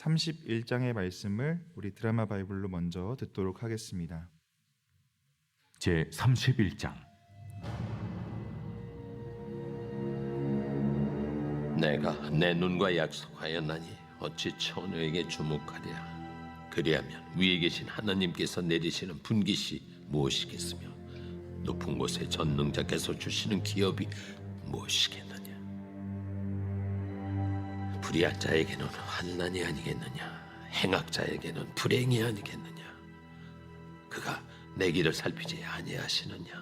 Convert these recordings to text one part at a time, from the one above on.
31장의 말씀을 우리 드라마 바이블로 먼저 듣도록 하겠습니다. 제 31장. 내가 내 눈과 약속하였나니 어찌 천우에게 주목하랴. 그리하면 위에 계신 하나님께서 내리시는 분깃이 무엇이겠으며 높은 곳에 전능자께서 주시는 기업이 무엇이겠느냐. 불의한 자에게는 환난이 아니겠느냐. 행악자에게는 불행이 아니겠느냐. 그가 내 길을 살피지 아니하시느냐.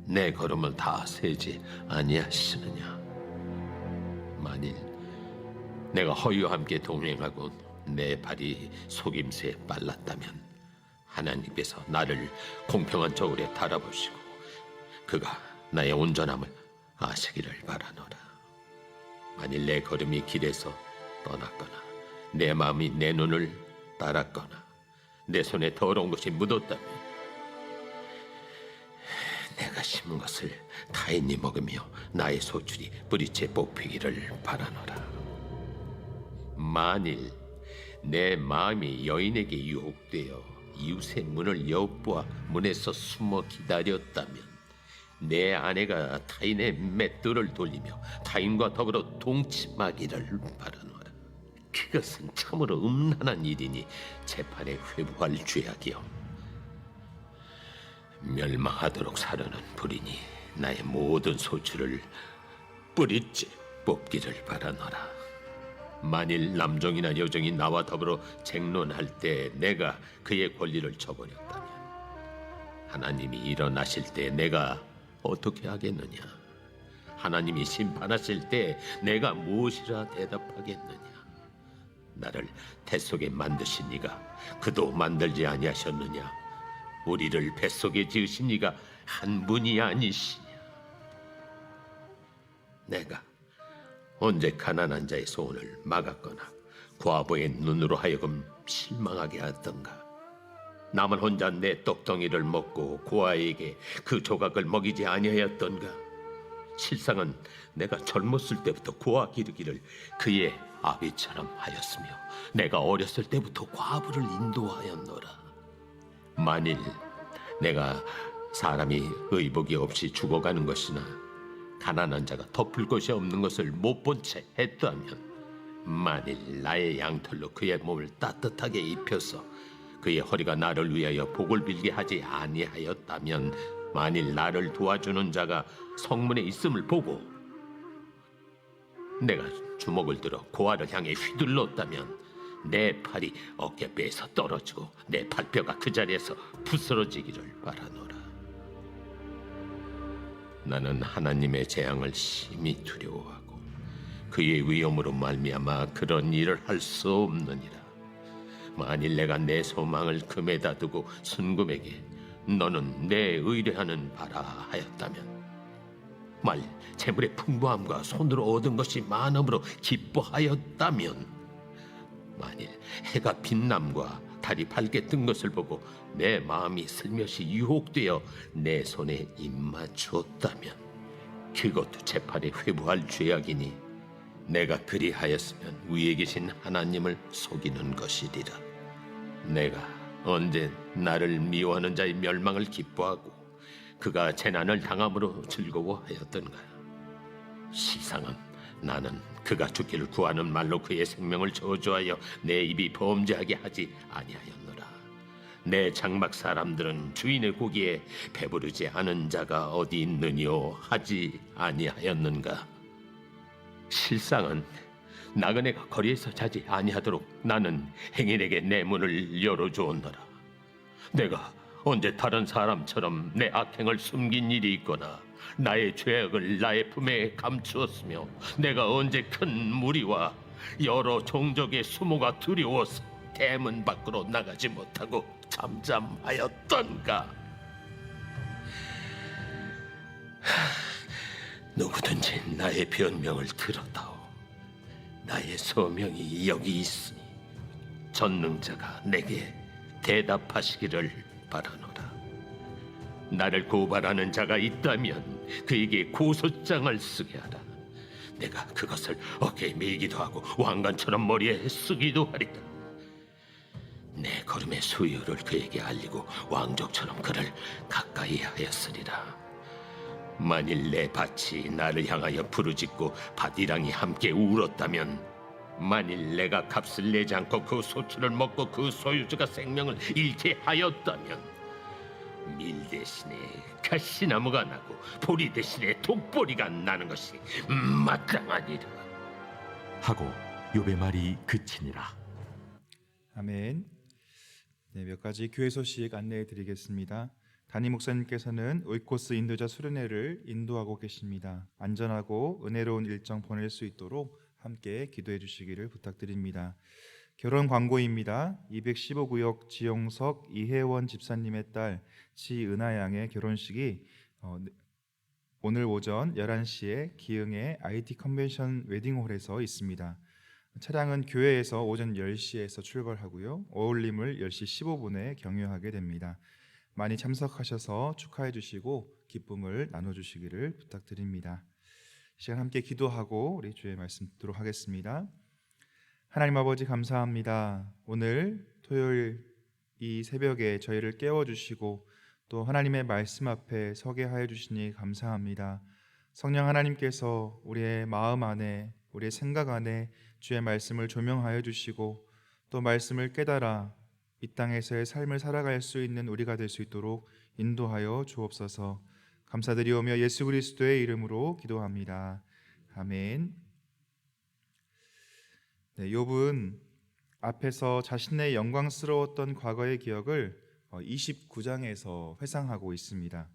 내 걸음을 다 세지 아니하시느냐. 만일 내가 허위와 함께 동행하고 내 발이 속임수에 빨랐다면 하나님께서 나를 공평한 저울에 달아보시고 그가 나의 온전함을 아시기를 바라노라. 만일 내 걸음이 길에서 떠났거나 내 마음이 내 눈을 따랐거나 내 손에 더러운 것이 묻었다면 내가 심은 것을 타인이 먹으며 나의 소출이 뿌리째 뽑히기를 바라노라. 만일 내 마음이 여인에게 유혹되어 이웃의 문을 엿보아 문에서 숨어 기다렸다면 내 아내가 타인의 맷돌을 돌리며 타인과 더불어 동침하기를 바라노라. 그것은 참으로 음란한 일이니 재판에 회부할 죄악이요 멸망하도록 사려는 불이니 나의 모든 소출을 뿌리째 뽑기를 바라노라. 만일 남종이나 여종이 나와 더불어 쟁론할 때 내가 그의 권리를 저버렸다면 하나님이 일어나실 때 내가 어떻게 하겠느냐. 하나님이 심판하실 때 내가 무엇이라 대답하겠느냐. 나를 뱃속에 만드신 이가 그도 만들지 아니하셨느냐. 우리를 뱃속에 지으신 이가 한 분이 아니시냐. 내가 언제 가난한 자의 소원을 막았거나 과부의 눈으로 하여금 실망하게 하던가. 남은 혼자 내 떡덩이를 먹고 고아에게 그 조각을 먹이지 아니하였던가. 실상은 내가 젊었을 때부터 고아 기르기를 그의 아비처럼 하였으며 내가 어렸을 때부터 과부를 인도하였노라. 만일 내가 사람이 의복이 없이 죽어가는 것이나 가난한 자가 덮을 것이 없는 것을 못 본 채 했다면 만일 나의 양털로 그의 몸을 따뜻하게 입혀서 그의 허리가 나를 위하여 복을 빌게 하지 아니하였다면 만일 나를 도와주는 자가 성문에 있음을 보고 내가 주먹을 들어 고아를 향해 휘둘렀다면 내 팔이 어깨뼈에서 떨어지고 내 팔뼈가 그 자리에서 부스러지기를 바라노라. 나는 하나님의 재앙을 심히 두려워하고 그의 위엄으로 말미암아 그런 일을 할 수 없느니라. 만일 내가 내 소망을 금에다 두고 순금에게 너는 내 의뢰하는 바라 하였다면 만일 재물의 풍부함과 손으로 얻은 것이 많음으로 기뻐하였다면 만일 해가 빛남과 달이 밝게 뜬 것을 보고 내 마음이 슬며시 유혹되어 내 손에 입맞추었다면 그것도 재판에 회부할 죄악이니 내가 그리하였으면 위에 계신 하나님을 속이는 것이리라. 내가 언제 나를 미워하는 자의 멸망을 기뻐하고 그가 재난을 당함으로 즐거워하였던가. 실상은 나는 그가 죽기를 구하는 말로 그의 생명을 저주하여 내 입이 범죄하게 하지 아니하였노라. 내 장막 사람들은 주인의 고기에 배부르지 않은 자가 어디 있느뇨 하지 아니하였는가. 실상은 나그네가 거리에서 자지 아니하도록 나는 행인에게 내 문을 열어주었노라. 내가 언제 다른 사람처럼 내 악행을 숨긴 일이 있거나 나의 죄악을 나의 품에 감추었으며 내가 언제 큰 무리와 여러 종족의 수모가 두려워서 대문 밖으로 나가지 못하고 잠잠하였던가. 누구든지 나의 변명을 들었다오. 나의 소명이 여기 있으니 전능자가 내게 대답하시기를 바라노라. 나를 고발하는 자가 있다면 그에게 고소장을 쓰게 하라. 내가 그것을 어깨에 메기도 하고 왕관처럼 머리에 쓰기도 하리라. 내 걸음의 수요를 그에게 알리고 왕족처럼 그를 가까이 하였으리라. 만일 내 밭이 나를 향하여 부르짖고 밭이랑이 함께 울었다면, 만일 내가 값을 내지 않고 그 소출을 먹고 그 소유주가 생명을 잃게 하였다면, 밀 대신에 가시나무가 나고 보리 대신에 독보리가 나는 것이 마땅하니라. 하고 욥의 말이 그치니라. 아멘. 네, 몇 가지 교회 소식 안내해 드리겠습니다. 담임 목사님께서는 오이코스 인도자 수련회를 인도하고 계십니다. 안전하고 은혜로운 일정 보낼 수 있도록 함께 기도해 주시기를 부탁드립니다. 결혼 광고입니다. 215구역 지용석 이혜원 집사님의 딸 지은하 양의 결혼식이 오늘 오전 11시에 기흥의 IT 컨벤션 웨딩홀에서 있습니다. 차량은 교회에서 오전 10시에서 출발하고요. 어울림을 10시 15분에 경유하게 됩니다. 많이 참석하셔서 축하해 주시고 기쁨을 나눠 주시기를 부탁드립니다. 시간 함께 기도하고 우리 주의 말씀 듣도록 하겠습니다. 하나님 아버지 감사합니다. 오늘 토요일 이 새벽에 저희를 깨워주시고 또 하나님의 말씀 앞에 서게 하여 주시니 감사합니다. 성령 하나님께서 우리의 마음 안에 우리의 생각 안에 주의 말씀을 조명하여 주시고 또 말씀을 깨달아 이 땅에서의 삶을 살아갈 수 있는 우리가 될 수 있도록 인도하여 주옵소서. 감사드리오며 예수 그리스도의 이름으로 기도합니다. 아멘. 네, 욥은 앞에서 자신의 영광스러웠던 과거의 기억을 29장에서 회상하고 있습니다.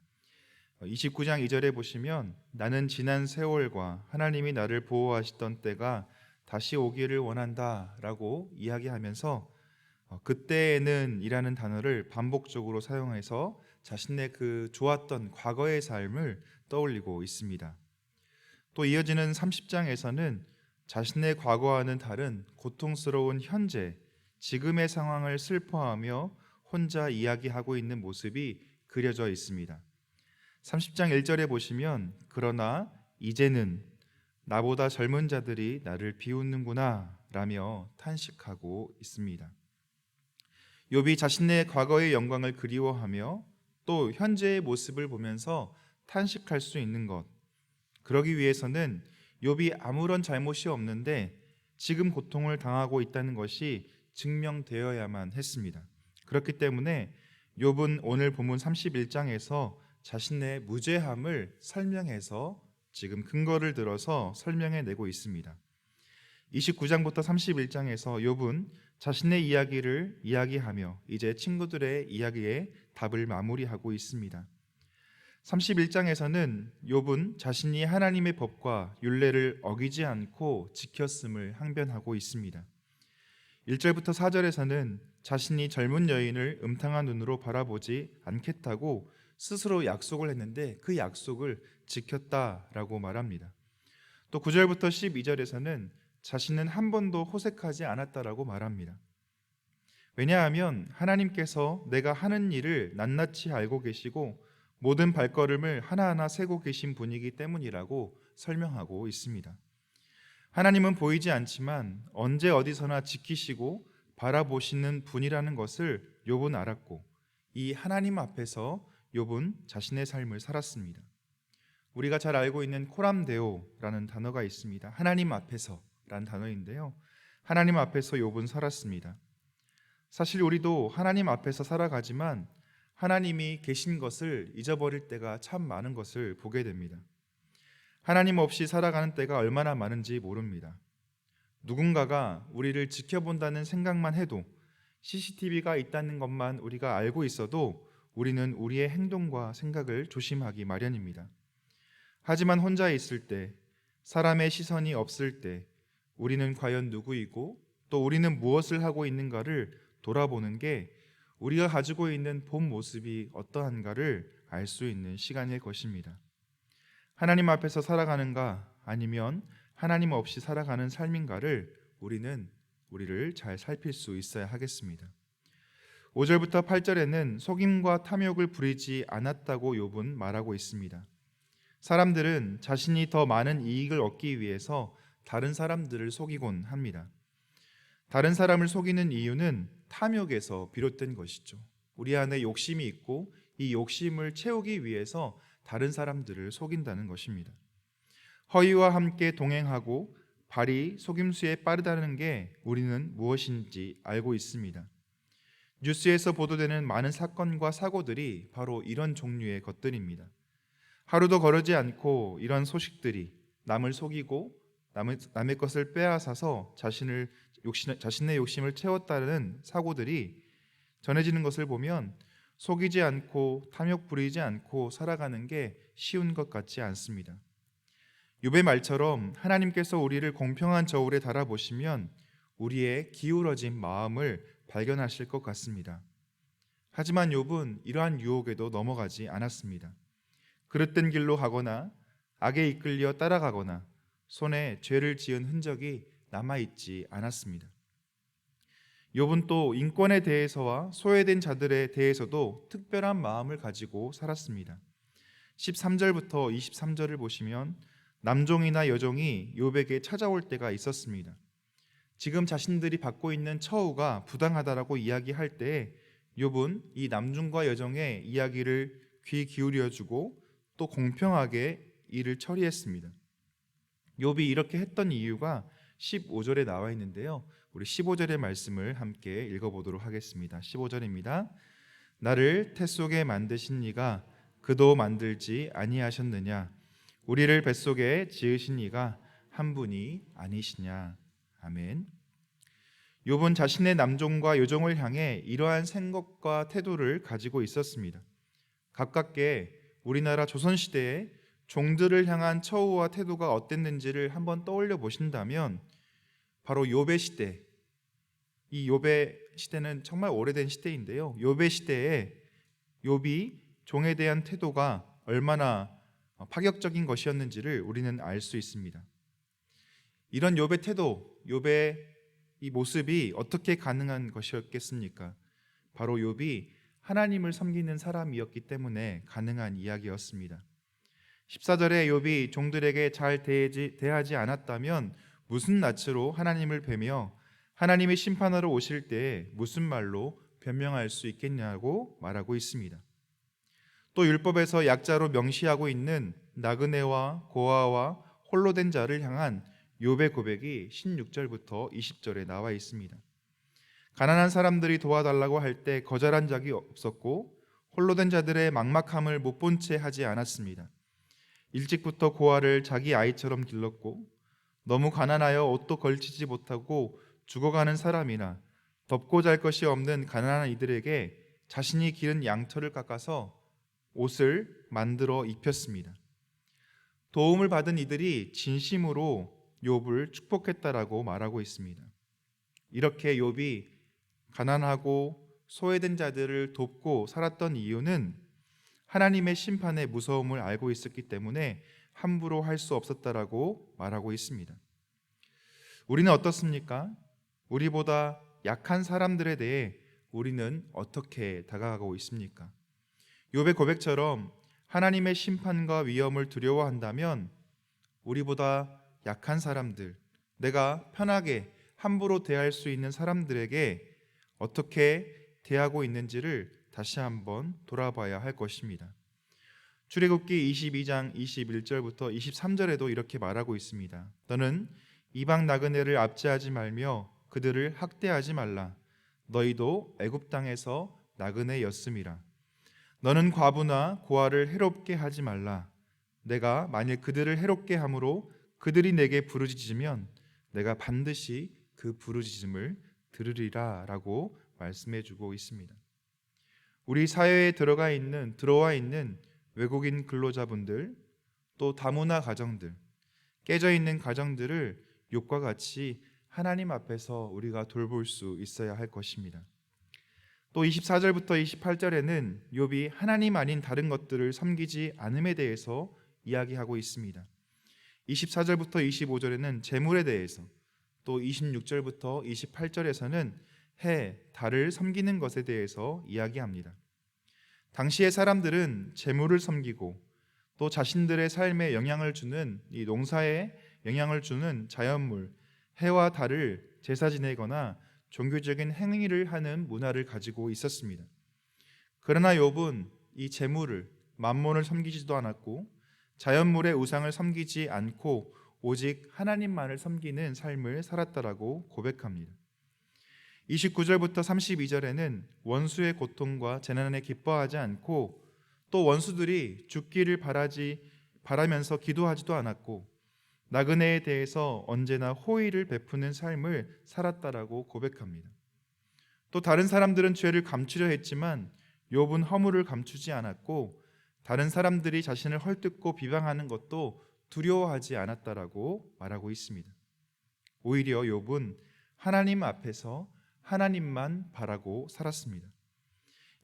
29장 2절에 보시면 나는 지난 세월과 하나님이 나를 보호하시던 때가 다시 오기를 원한다 라고 이야기하면서 그때에는 이라는 단어를 반복적으로 사용해서 자신의 그 좋았던 과거의 삶을 떠올리고 있습니다. 또 이어지는 30장에서는 자신의 과거와는 다른 고통스러운 현재, 지금의 상황을 슬퍼하며 혼자 이야기하고 있는 모습이 그려져 있습니다. 30장 1절에 보시면 그러나 이제는 나보다 젊은 자들이 나를 비웃는구나 라며 탄식하고 있습니다. 욥이 자신의 과거의 영광을 그리워하며 또 현재의 모습을 보면서 탄식할 수 있는 것, 그러기 위해서는 욥이 아무런 잘못이 없는데 지금 고통을 당하고 있다는 것이 증명되어야만 했습니다. 그렇기 때문에 욥은 오늘 본문 31장에서 자신의 무죄함을 설명해서 지금 근거를 들어서 설명해내고 있습니다. 29장부터 31장에서 욥은 자신의 이야기를 이야기하며 이제 친구들의 이야기에 답을 마무리하고 있습니다. 31장에서는 욥은 자신이 하나님의 법과 율례를 어기지 않고 지켰음을 항변하고 있습니다. 1절부터 4절에서는 자신이 젊은 여인을 음탕한 눈으로 바라보지 않겠다고 스스로 약속을 했는데 그 약속을 지켰다라고 말합니다. 또 9절부터 12절에서는 자신은 한 번도 호색하지 않았다라고 말합니다. 왜냐하면 하나님께서 내가 하는 일을 낱낱이 알고 계시고 모든 발걸음을 하나하나 세고 계신 분이기 때문이라고 설명하고 있습니다. 하나님은 보이지 않지만 언제 어디서나 지키시고 바라보시는 분이라는 것을 욥은 알았고 이 하나님 앞에서 욥은 자신의 삶을 살았습니다. 우리가 잘 알고 있는 코람데오라는 단어가 있습니다. 하나님 앞에서라는 단어인데요. 하나님 앞에서 욥은 살았습니다. 사실 우리도 하나님 앞에서 살아가지만 하나님이 계신 것을 잊어버릴 때가 참 많은 것을 보게 됩니다. 하나님 없이 살아가는 때가 얼마나 많은지 모릅니다. 누군가가 우리를 지켜본다는 생각만 해도 CCTV가 있다는 것만 우리가 알고 있어도 우리는 우리의 행동과 생각을 조심하기 마련입니다. 하지만 혼자 있을 때, 사람의 시선이 없을 때 우리는 과연 누구이고 또 우리는 무엇을 하고 있는가를 돌아보는 게 우리가 가지고 있는 본 모습이 어떠한가를 알 수 있는 시간일 것입니다. 하나님 앞에서 살아가는가 아니면 하나님 없이 살아가는 삶인가를 우리를 잘 살필 수 있어야 하겠습니다. 5절부터 8절에는 속임과 탐욕을 부리지 않았다고 욥은 말하고 있습니다. 사람들은 자신이 더 많은 이익을 얻기 위해서 다른 사람들을 속이곤 합니다. 다른 사람을 속이는 이유는 탐욕에서 비롯된 것이죠. 우리 안에 욕심이 있고 이 욕심을 채우기 위해서 다른 사람들을 속인다는 것입니다. 허위와 함께 동행하고 발이 속임수에 빠르다는 게 우리는 무엇인지 알고 있습니다. 뉴스에서 보도되는 많은 사건과 사고들이 바로 이런 종류의 것들입니다. 하루도 거르지 않고 이런 소식들이 남을 속이고 남의 것을 빼앗아서 자신의 욕심을 채웠다는 사고들이 전해지는 것을 보면 속이지 않고 탐욕 부리지 않고 살아가는 게 쉬운 것 같지 않습니다. 욥의 말처럼 하나님께서 우리를 공평한 저울에 달아보시면 우리의 기울어진 마음을 발견하실 것 같습니다. 하지만 욥은 이러한 유혹에도 넘어가지 않았습니다. 그릇된 길로 가거나 악에 이끌려 따라가거나 손에 죄를 지은 흔적이 남아있지 않았습니다. 욥은 또 인권에 대해서와 소외된 자들에 대해서도 특별한 마음을 가지고 살았습니다. 13절부터 23절을 보시면 남종이나 여종이 욥에게 찾아올 때가 있었습니다. 지금 자신들이 받고 있는 처우가 부당하다라고 이야기할 때 욥은 이 남종과 여종의 이야기를 귀 기울여주고 또 공평하게 일을 처리했습니다. 욥이 이렇게 했던 이유가 15절에 나와 있는데요. 우리 15절의 말씀을 함께 읽어보도록 하겠습니다. 15절입니다. 나를 태 속에 만드신 이가 그도 만들지 아니하셨느냐? 우리를 뱃속에 지으신 이가 한 분이 아니시냐? 아멘. 욥은 자신의 남종과 여종을 향해 이러한 생각과 태도를 가지고 있었습니다. 가깝게 우리나라 조선시대에 종들을 향한 처우와 태도가 어땠는지를 한번 떠올려 보신다면 바로 욥의 시대, 이 욥의 시대는 정말 오래된 시대인데요. 욥의 시대에 욥이 종에 대한 태도가 얼마나 파격적인 것이었는지를 우리는 알 수 있습니다. 이런 욥의 태도, 욥의 이 모습이 어떻게 가능한 것이었겠습니까? 바로 욥이 하나님을 섬기는 사람이었기 때문에 가능한 이야기였습니다. 14절에 욥이 종들에게 잘 대하지 않았다면 무슨 낯으로 하나님을 뵈며 하나님이 심판하러 오실 때 무슨 말로 변명할 수 있겠냐고 말하고 있습니다. 또 율법에서 약자로 명시하고 있는 나그네와 고아와 홀로 된 자를 향한 욥의 고백이 16절부터 20절에 나와 있습니다. 가난한 사람들이 도와달라고 할 때 거절한 적이 없었고 홀로 된 자들의 막막함을 못 본 채 하지 않았습니다. 일찍부터 고아를 자기 아이처럼 길렀고 너무 가난하여 옷도 걸치지 못하고 죽어가는 사람이나 덮고 잘 것이 없는 가난한 이들에게 자신이 기른 양털을 깎아서 옷을 만들어 입혔습니다. 도움을 받은 이들이 진심으로 욥을 축복했다라고 말하고 있습니다. 이렇게 욥이 가난하고 소외된 자들을 돕고 살았던 이유는 하나님의 심판의 무서움을 알고 있었기 때문에 함부로 할 수 없었다라고 말하고 있습니다. 우리는 어떻습니까? 우리보다 약한 사람들에 대해 우리는 어떻게 다가가고 있습니까? 욥의 고백처럼 하나님의 심판과 위험을 두려워한다면 우리보다 약한 사람들, 내가 편하게 함부로 대할 수 있는 사람들에게 어떻게 대하고 있는지를 다시 한번 돌아봐야 할 것입니다. 출애굽기 22장 21절부터 23절에도 이렇게 말하고 있습니다. 너는 이방 나그네를 압제하지 말며 그들을 학대하지 말라. 너희도 애굽 땅에서 나그네였음이라. 너는 과부나 고아를 해롭게 하지 말라. 내가 만일 그들을 해롭게 함으로 그들이 내게 부르짖으면 내가 반드시 그 부르짖음을 들으리라 라고 말씀해 주고 있습니다. 우리 사회에 들어와 있는 외국인 근로자분들, 또 다문화 가정들, 깨져 있는 가정들을 욥과 같이 하나님 앞에서 우리가 돌볼 수 있어야 할 것입니다. 또 24절부터 28절에는 욥이 하나님 아닌 다른 것들을 섬기지 않음에 대해서 이야기하고 있습니다. 24절부터 25절에는 재물에 대해서, 또 26절부터 28절에서는 해, 달을 섬기는 것에 대해서 이야기합니다. 당시의 사람들은 재물을 섬기고 또 자신들의 삶에 영향을 주는 이 농사에 영향을 주는 자연물, 해와 달을 제사 지내거나 종교적인 행위를 하는 문화를 가지고 있었습니다. 그러나 욥은 이 재물을, 만몬을 섬기지도 않았고 자연물의 우상을 섬기지 않고 오직 하나님만을 섬기는 삶을 살았다라고 고백합니다. 29절부터 32절에는 원수의 고통과 재난에 기뻐하지 않고 또 원수들이 죽기를 바라면서 기도하지도 않았고 나그네에 대해서 언제나 호의를 베푸는 삶을 살았다라고 고백합니다. 또 다른 사람들은 죄를 감추려 했지만 욥은 허물을 감추지 않았고 다른 사람들이 자신을 헐뜯고 비방하는 것도 두려워하지 않았다라고 말하고 있습니다. 오히려 욥은 하나님 앞에서 하나님만 바라고 살았습니다.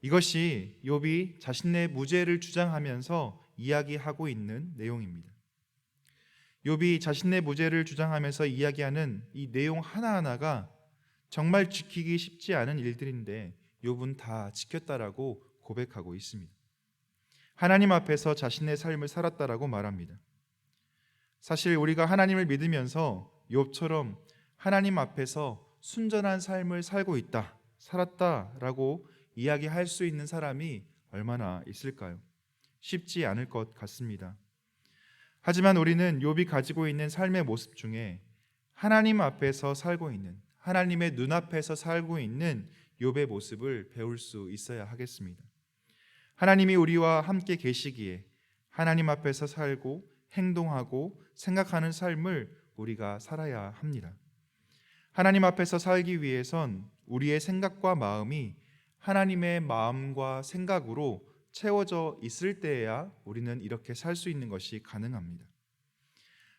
이것이 욥이 자신의 무죄를 주장하면서 이야기하고 있는 내용입니다. 욥이 자신의 무죄를 주장하면서 이야기하는 이 내용 하나하나가 정말 지키기 쉽지 않은 일들인데 욥은 다 지켰다라고 고백하고 있습니다. 하나님 앞에서 자신의 삶을 살았다라고 말합니다. 사실 우리가 하나님을 믿으면서 욥처럼 하나님 앞에서 순전한 삶을 살고 있다, 살았다라고 이야기할 수 있는 사람이 얼마나 있을까요? 쉽지 않을 것 같습니다. 하지만 우리는 욥이 가지고 있는 삶의 모습 중에 하나님 앞에서 살고 있는, 하나님의 눈앞에서 살고 있는 욥의 모습을 배울 수 있어야 하겠습니다. 하나님이 우리와 함께 계시기에 하나님 앞에서 살고 행동하고 생각하는 삶을 우리가 살아야 합니다. 하나님 앞에서 살기 위해선 우리의 생각과 마음이 하나님의 마음과 생각으로 채워져 있을 때에야 우리는 이렇게 살 수 있는 것이 가능합니다.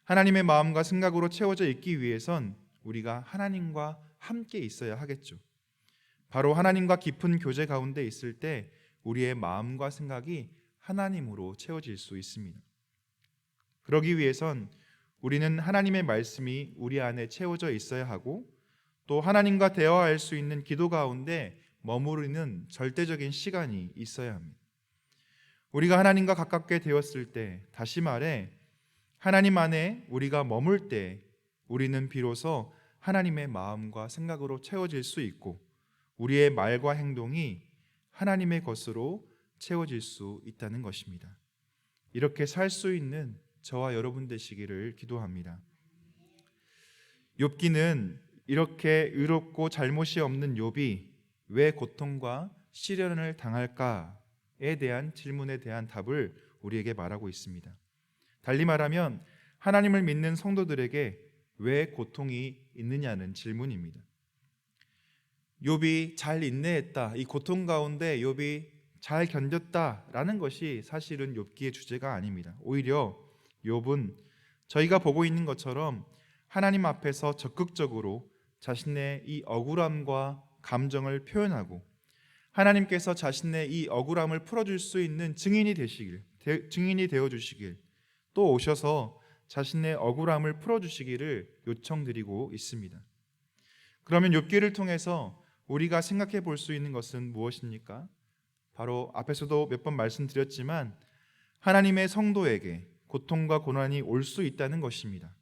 하나님의 마음과 생각으로 채워져 있기 위해선 우리가 하나님과 함께 있어야 하겠죠. 바로 하나님과 깊은 교제 가운데 있을 때 우리의 마음과 생각이 하나님으로 채워질 수 있습니다. 그러기 위해선 우리는 하나님의 말씀이 우리 안에 채워져 있어야 하고 또 하나님과 대화할 수 있는 기도 가운데 머무르는 절대적인 시간이 있어야 합니다. 우리가 하나님과 가깝게 되었을 때, 다시 말해 하나님 안에 우리가 머물 때 우리는 비로소 하나님의 마음과 생각으로 채워질 수 있고 우리의 말과 행동이 하나님의 것으로 채워질 수 있다는 것입니다. 이렇게 살 수 있는 저와 여러분 되시기를 기도합니다. 욥기는 이렇게 의롭고 잘못이 없는 욥이 왜 고통과 시련을 당할까에 대한 질문에 대한 답을 우리에게 말하고 있습니다. 달리 말하면 하나님을 믿는 성도들에게 왜 고통이 있느냐는 질문입니다. 욥이 잘 인내했다, 이 고통 가운데 욥이 잘 견뎠다라는 것이 사실은 욥기의 주제가 아닙니다. 오히려 욥은 저희가 보고 있는 것처럼 하나님 앞에서 적극적으로 자신의 이 억울함과 감정을 표현하고 하나님께서 자신의 이 억울함을 풀어줄 수 있는 증인이 되어주시길 또 오셔서 자신의 억울함을 풀어주시기를 요청드리고 있습니다. 그러면 욥기를 통해서 우리가 생각해 볼 수 있는 것은 무엇입니까? 바로 앞에서도 몇 번 말씀드렸지만 하나님의 성도에게 고통과 고난이 올 수 있다는 것입니다.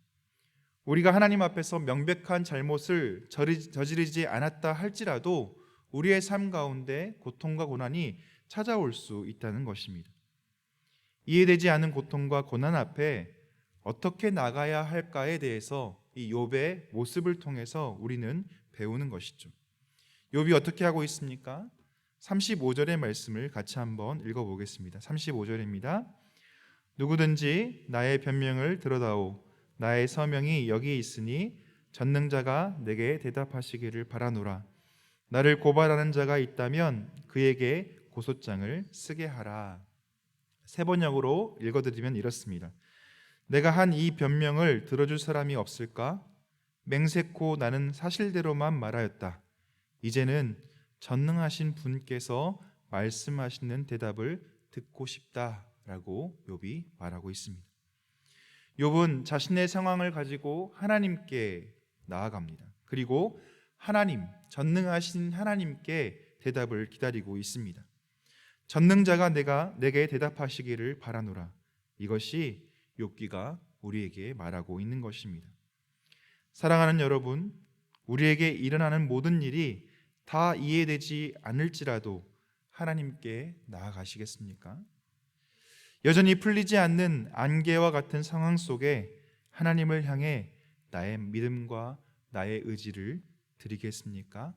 우리가 하나님 앞에서 명백한 잘못을 저지르지 않았다 할지라도 우리의 삶 가운데 고통과 고난이 찾아올 수 있다는 것입니다. 이해되지 않은 고통과 고난 앞에 어떻게 나가야 할까에 대해서 이 욥의 모습을 통해서 우리는 배우는 것이죠. 욥이 어떻게 하고 있습니까? 35절의 말씀을 같이 한번 읽어보겠습니다. 35절입니다. 누구든지 나의 변명을 들어다오. 나의 서명이 여기 있으니 전능자가 내게 대답하시기를 바라노라. 나를 고발하는 자가 있다면 그에게 고소장을 쓰게 하라. 세 번역으로 읽어드리면 이렇습니다. 내가 한 이 변명을 들어줄 사람이 없을까? 맹세코 나는 사실대로만 말하였다. 이제는 전능하신 분께서 말씀하시는 대답을 듣고 싶다라고 욥이 말하고 있습니다. 욥은 자신의 상황을 가지고 하나님께 나아갑니다. 그리고 하나님, 전능하신 하나님께 대답을 기다리고 있습니다. 전능자가 내게 대답하시기를 바라노라. 이것이 욥기가 우리에게 말하고 있는 것입니다. 사랑하는 여러분, 우리에게 일어나는 모든 일이 다 이해되지 않을지라도 하나님께 나아가시겠습니까? 여전히 풀리지 않는 안개와 같은 상황 속에 하나님을 향해 나의 믿음과 나의 의지를 드리겠습니까?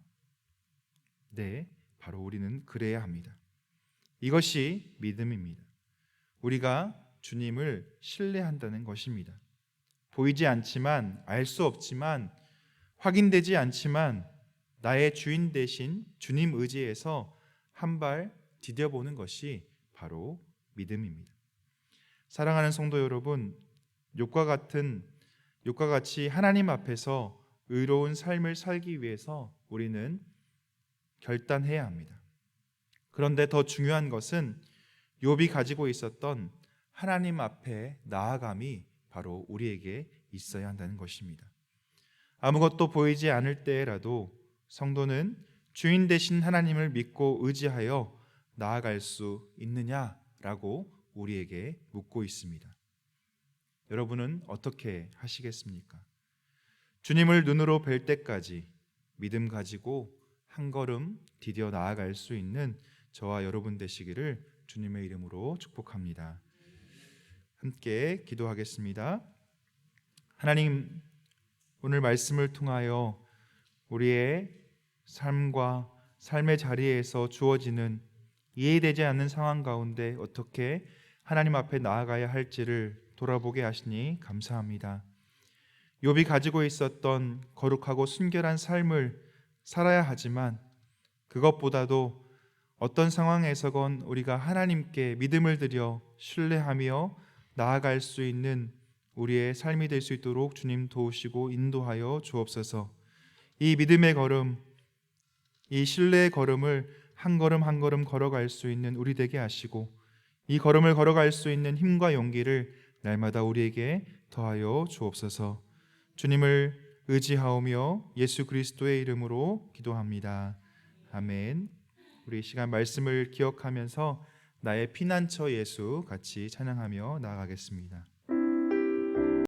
네, 바로 우리는 그래야 합니다. 이것이 믿음입니다. 우리가 주님을 신뢰한다는 것입니다. 보이지 않지만, 알 수 없지만, 확인되지 않지만 나의 주인 대신 주님 의지에서 한 발 디뎌보는 것이 바로 믿음입니다. 사랑하는 성도 여러분, 욕과 같이 하나님 앞에서 의로운 삶을 살기 위해서 우리는 결단해야 합니다. 그런데 더 중요한 것은 욥이 가지고 있었던 하나님 앞에 나아감이 바로 우리에게 있어야 한다는 것입니다. 아무것도 보이지 않을 때라도 성도는 주인 되신 하나님을 믿고 의지하여 나아갈 수 있느냐라고 우리에게 묻고 있습니다. 여러분은 어떻게 하시겠습니까? 주님을 눈으로 뵐 때까지 믿음 가지고 한 걸음 디뎌 나아갈 수 있는 저와 여러분 되시기를 주님의 이름으로 축복합니다. 함께 기도하겠습니다. 하나님, 오늘 말씀을 통하여 우리의 삶과 삶의 자리에서 주어지는 이해되지 않는 상황 가운데 어떻게 하나님 앞에 나아가야 할지를 돌아보게 하시니 감사합니다. 욥이 가지고 있었던 거룩하고 순결한 삶을 살아야 하지만 그것보다도 어떤 상황에서건 우리가 하나님께 믿음을 드려 신뢰하며 나아갈 수 있는 우리의 삶이 될 수 있도록 주님 도우시고 인도하여 주옵소서. 이 믿음의 걸음, 이 신뢰의 걸음을 한 걸음 한 걸음 걸어갈 수 있는 우리 되게 하시고 이 걸음을 걸어갈 수 있는 힘과 용기를 날마다 우리에게 더하여 주옵소서. 주님을 의지하오며 예수 그리스도의 이름으로 기도합니다. 아멘. 우리 이 시간 말씀을 기억하면서 나의 피난처 예수 같이 찬양하며 나아가겠습니다.